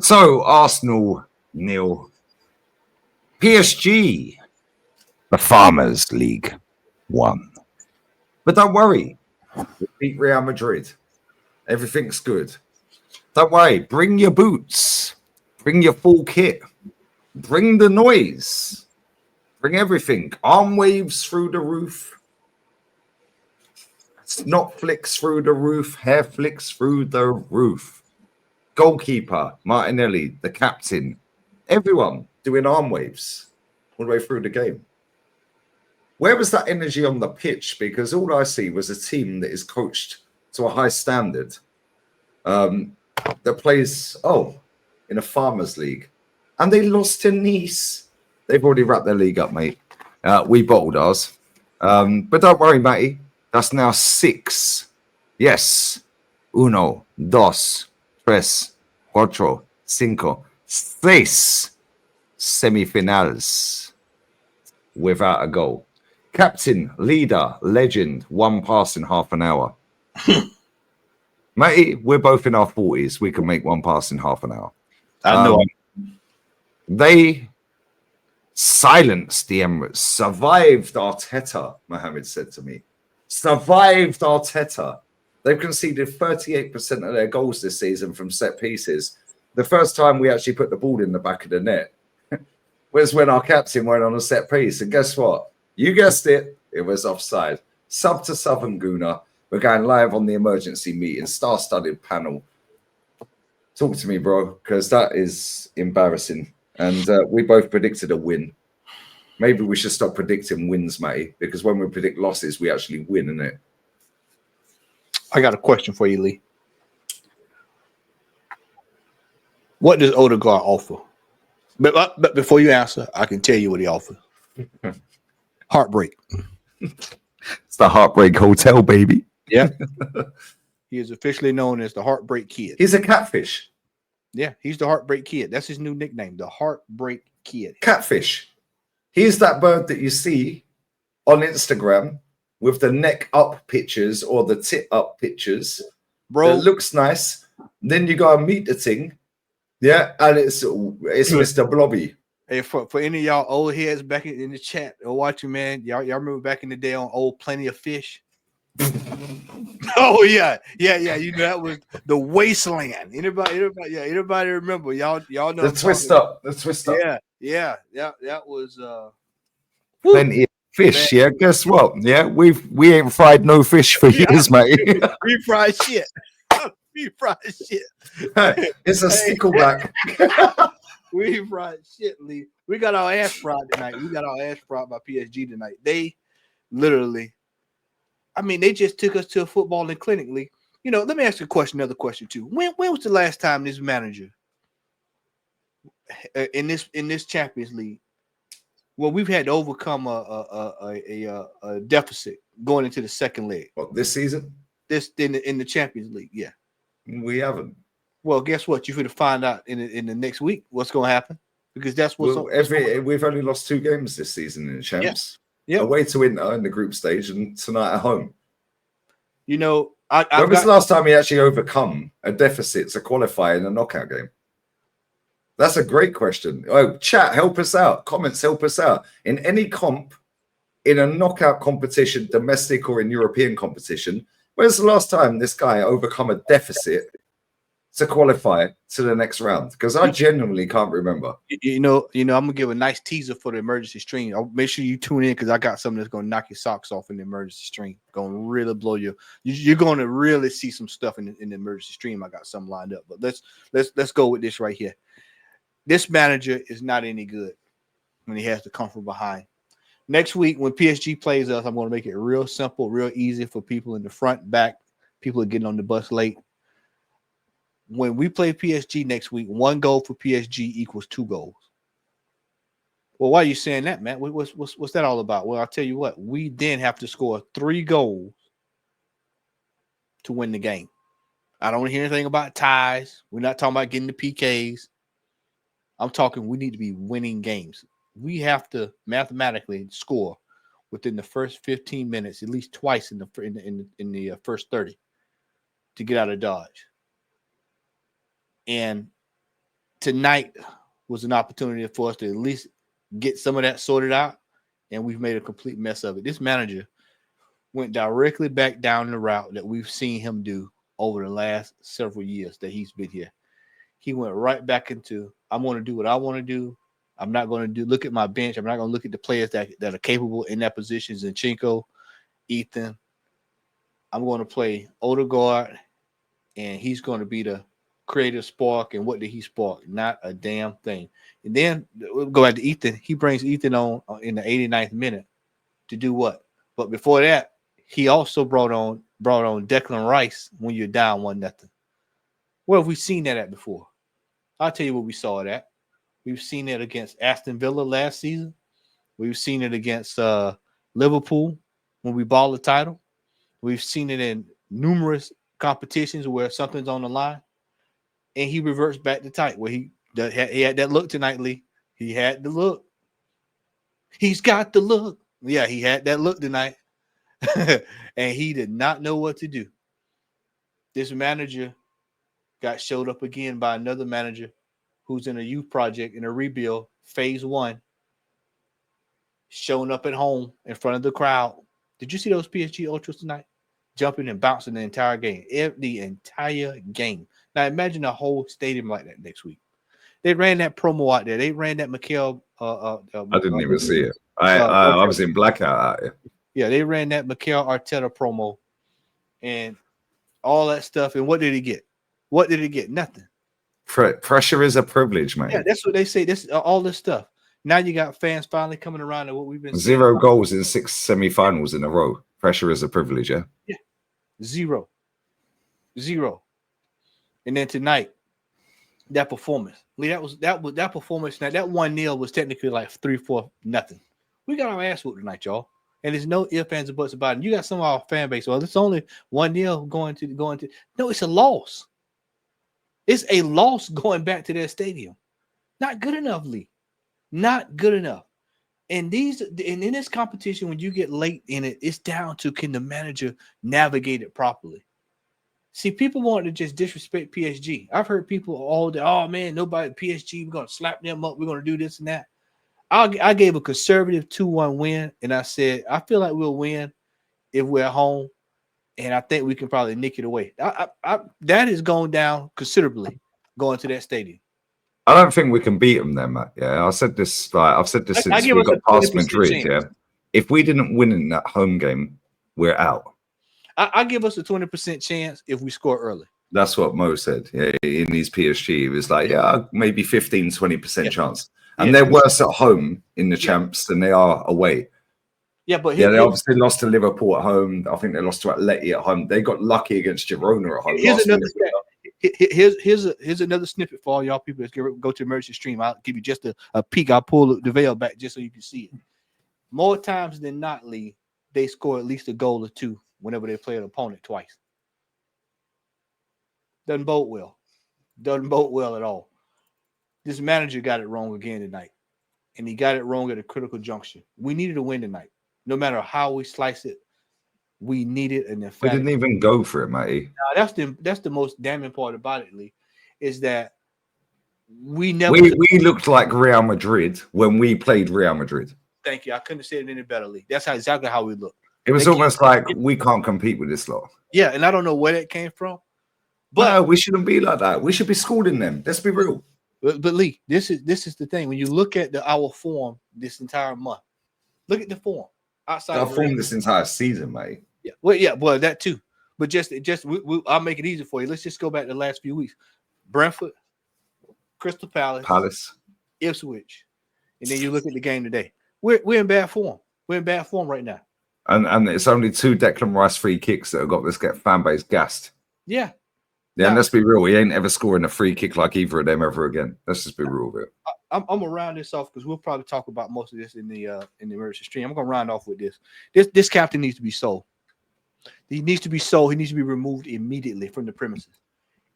So Arsenal nil, PSG, the Farmers League 1. But don't worry, we beat Real Madrid. Everything's good. Don't worry. Bring your boots. Bring your full kit. Bring the noise. Bring everything. Arm waves through the roof. Snot flicks through the roof. Hair flicks through the roof. Goalkeeper, Martinelli, the captain. Everyone doing arm waves all the way through the game. Where was that energy on the pitch? Because all I see was a team that is coached to a high standard. That plays, in a Farmers League. And they lost to Nice. They've already wrapped their league up, mate. We bottled ours. But don't worry, matey. That's now 6. Yes. 1, 2, 3, 4, 5, 6 semi-finals without a goal. Captain, leader, legend, 1 pass in half an hour. Matey, we're both in our 40s. We can make 1 pass in half an hour. I know. They silenced the Emirates, survived Arteta, Mohammed said to me. Survived Arteta. They've conceded 38% of their goals this season from set pieces. The first time we actually put the ball in the back of the net was when our captain went on a set piece. And guess what? You guessed it. It was offside. Sub to Southern Gooner. We're going live on the emergency meeting, star-studded panel. Talk to me, bro, because that is embarrassing. And we both predicted a win. Maybe we should stop predicting wins, matey, because when we predict losses, we actually win, innit? I got a question for you, Lee. What does Odegaard offer? But before you answer, I can tell you what he offers. Heartbreak. It's the Heartbreak Hotel, baby. Yeah. He is officially known as the Heartbreak Kid. He's a catfish. Yeah, he's the Heartbreak Kid. That's his new nickname, the Heartbreak Kid. Catfish. He's that bird that you see on Instagram with the neck up pictures or the tit up pictures. Bro, it looks nice. Then you go and meet the thing. Yeah, and it's Mr. Blobby. Hey, for any of y'all old heads back in the chat or watching, man, y'all remember back in the day on old Plenty of Fish? Oh yeah. You know that was the wasteland. Anybody remember? Y'all know the twist up. Yeah. That was plenty of fish. Man. Yeah, guess what? Yeah, we ain't fried no fish for years, mate. We fried shit. We fried shit. It's a stickleback. We fried shit, Lee. We got our ass fried tonight. We got our ass fried by PSG tonight. They literally, they just took us to a footballing clinic, Lee. You know, let me ask you another question too. When was the last time this manager in this Champions League? Well, we've had to overcome a deficit going into the second leg. What, this season? This in the Champions League, yeah. We haven't. Well, guess what? You're going to find out in the next week what's going to happen, because that's what's we've only lost 2 games this season in the champs. Yeah. Away to Inter in the group stage, and tonight at home. You know, when was the last time we actually overcome a deficit to qualify in a knockout game? That's a great question. Oh, chat, help us out. Comments, help us out. In any comp, in a knockout competition, domestic or in European competition, when's the last time this guy overcome a deficit to qualify to the next round? Because I genuinely can't remember. You know, I'm gonna give a nice teaser for the emergency stream. I'll make sure you tune in, because I got something that's gonna knock your socks off in the emergency stream. Gonna really blow you. You're gonna really see some stuff in the emergency stream. I got something lined up, but let's go with this right here. This manager is not any good when he has to come from behind. Next week, when PSG plays us, I'm going to make it real simple, real easy for people in the front, back. People are getting on the bus late. When we play PSG next week, 1 goal for PSG equals 2 goals. Well, why are you saying that, Matt? What's that all about? Well, I'll tell you what. We then have to score 3 goals to win the game. I don't want to hear anything about ties. We're not talking about getting the PKs. I'm talking we need to be winning games. We have to mathematically score within the first 15 minutes, at least twice in the first 30 to get out of Dodge. And tonight was an opportunity for us to at least get some of that sorted out, and we've made a complete mess of it. This manager went directly back down the route that we've seen him do over the last several years that he's been here. He went right back into, I'm going to do what I want to do. I'm not going to look at my bench. I'm not going to look at the players that are capable in that position. Zinchenko, Ethan. I'm going to play Odegaard, and he's going to be the creative spark. And what did he spark? Not a damn thing. And then we'll go back to Ethan. He brings Ethan on in the 89th minute to do what? But before that, he also brought on Declan Rice when you're down 1-0. Where have we seen that at before? I'll tell you what we saw it at. We've seen it against Aston Villa last season. We've seen it against Liverpool when we bought the title. We've seen it in numerous competitions where something's on the line, and he reverts back to type where he had that look tonight, Lee. He had the look. He's got the look. Yeah, he had that look tonight, and he did not know what to do. This manager got showed up again by another manager who's in a youth project in a rebuild, phase 1, showing up at home in front of the crowd. Did you see those PSG Ultras tonight? Jumping and bouncing the entire game. The entire game. Now imagine a whole stadium like that next week. They ran that promo out there. They ran that Mikel. I didn't even see it. I was in blackout out here. Yeah, they ran that Mikel Arteta promo and all that stuff. And what did he get? What did he get? Nothing. Pressure is a privilege, man. Yeah, that's what they say. This all this stuff. Now you got fans finally coming around to what we've been 0 saying. goals in 6 semi-finals in a row. Pressure is a privilege, yeah? Yeah. 0. And then tonight, that performance. Lee, that performance. Now that 1-0 was technically like 3-4 nothing. We got our ass whooped tonight, y'all. And there's no ifs, ands, or buts about it. You got some of our fan base. Well, it's only 1-0 going to. No, it's a loss. It's a loss going back to their stadium. Not good enough, Lee. Not good enough. And in this competition, when you get late in it, it's down to can the manager navigate it properly. See, people want to just disrespect PSG. I've heard people all day, oh man, nobody PSG, we're gonna slap them up, we're gonna do this and that. I gave a conservative 2-1 win, and I said I feel like we'll win if we're at home, and I think we can probably nick it away. That has gone down considerably going to that stadium. I don't think we can beat them then, Matt. Yeah, I've said this since we got past Madrid. Chance. Yeah, if we didn't win in that home game, we're out. I give us a 20% chance if we score early. That's what Mo said. Yeah, in his PSG, he was like, yeah, maybe 15-20% chance. And they're worse at home in the champs than they are away. Yeah, but they obviously lost to Liverpool at home. I think they lost to Atleti at home. They got lucky against Girona at home. Here's another snippet for all y'all people that go to emergency stream. I'll give you just a peek. I'll pull the veil back just so you can see it. More times than not, Lee, they score at least a goal or two whenever they play an opponent twice. Doesn't bode well. Doesn't bode well at all. This manager got it wrong again tonight, and he got it wrong at a critical juncture. We needed a win tonight. No matter how we slice it, we needed an emphatic. We didn't even go for it, matey. Now, that's the most damning part about it, Lee, is that we looked like Real Madrid when we played Real Madrid. Thank you. I couldn't have said it any better, Lee. That's exactly how we looked. It was almost like we can't compete with this lot. Yeah, and I don't know where that came from. But no, we shouldn't be like that. We should be schooling them. Let's be real. But Lee, this is the thing. When you look at our form this entire month, look at the form outside. Our form this entire season, mate. Yeah, well, that too. But I'll make it easy for you. Let's just go back the last few weeks: Brentford, Crystal Palace, Ipswich, and then you look at the game today. We're in bad form. We're in bad form right now. And it's only 2 Declan Rice free kicks that have got this fan base gassed. Yeah. Yeah, and let's be real. We ain't ever scoring a free kick like either of them ever again. Let's just be real with it. I'm gonna round this off because we'll probably talk about most of this in the emergency stream. I'm gonna round off with this. This captain needs to be sold. He needs to be sold. He needs to be removed immediately from the premises.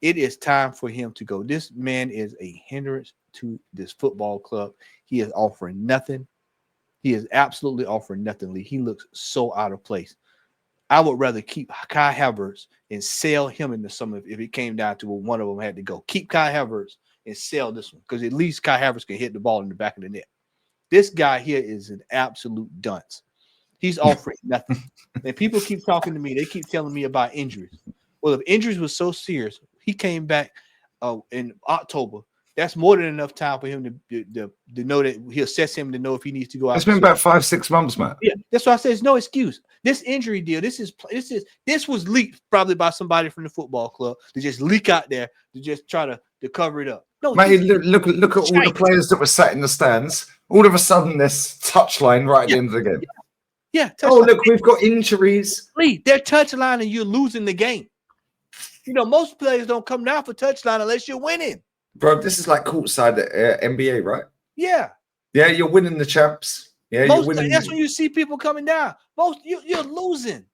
It is time for him to go. This man is a hindrance to this football club. He is offering nothing. He is absolutely offering nothing, Lee. He looks so out of place. I would rather keep Kai Havertz and sell him in the summer if it came down to one of them had to go. Keep Kai Havertz and sell this one because at least Kai Havertz can hit the ball in the back of the net. This guy here is an absolute dunce. He's offering nothing. And people keep talking to me. They keep telling me about injuries. Well, if injuries was so serious, he came back in October. That's more than enough time for him to know that he'll assess him to know if he needs to go out. It's been about 5-6 months, man. Yeah, that's why I said there's no excuse. This injury deal, this was leaked probably by somebody from the football club to just leak out there to just try to cover it up. No, mate, look at all the players that were sat in the stands. All of a sudden, this touchline right at the end of the game. Yeah. Oh, look, we've got injuries. Lee, they're touchline and you're losing the game. You know, most players don't come down for touchline unless you're winning. Bro, this is like courtside at NBA, right? Yeah. Yeah, you're winning the champs. Yeah, you're winning. That's when you see people coming down. You're losing.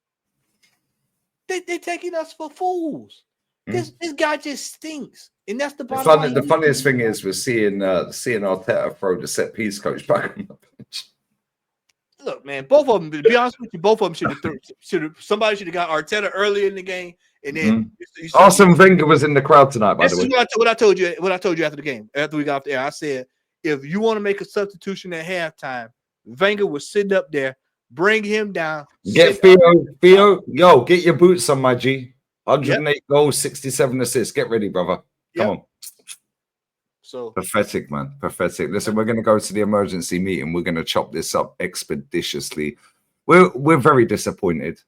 They're taking us for fools. This guy just stinks. And that's the bottom line. The funniest thing is we're seeing Arteta throw the set piece coach back on the bench. Look, man, both of them, to be honest with you, both of them somebody should have got Arteta early in the game. And then Arsene Wenger was in the crowd tonight, by the way. What I told you after the game, after we got off the air. I said, if you want to make a substitution at halftime, Wenger was sitting up there, bring him down. Get Theo, yo, get your boots on, my G. 108 goals, 67 assists. Get ready, brother. Come on. So pathetic, man. Pathetic. Listen, we're going to go to the emergency meeting. We're going to chop this up expeditiously. We're very disappointed.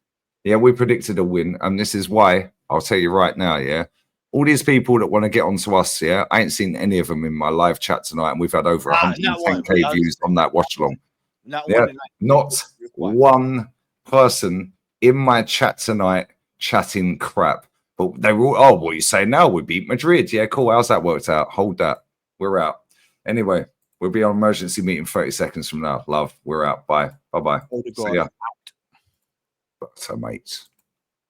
Yeah, we predicted a win, and this is why I'll tell you right now. Yeah, all these people that want to get onto us. Yeah, I ain't seen any of them in my live chat tonight, and we've had over 110K views on that watch along. Not one person in my chat tonight chatting crap. But they were all, oh, what are you saying now? We beat Madrid. Yeah, cool. How's that worked out? Hold that. We're out. Anyway, we'll be on emergency meeting 30 seconds from now. Love. We're out. Bye. Bye-bye. Odegaard See ya. So, mates.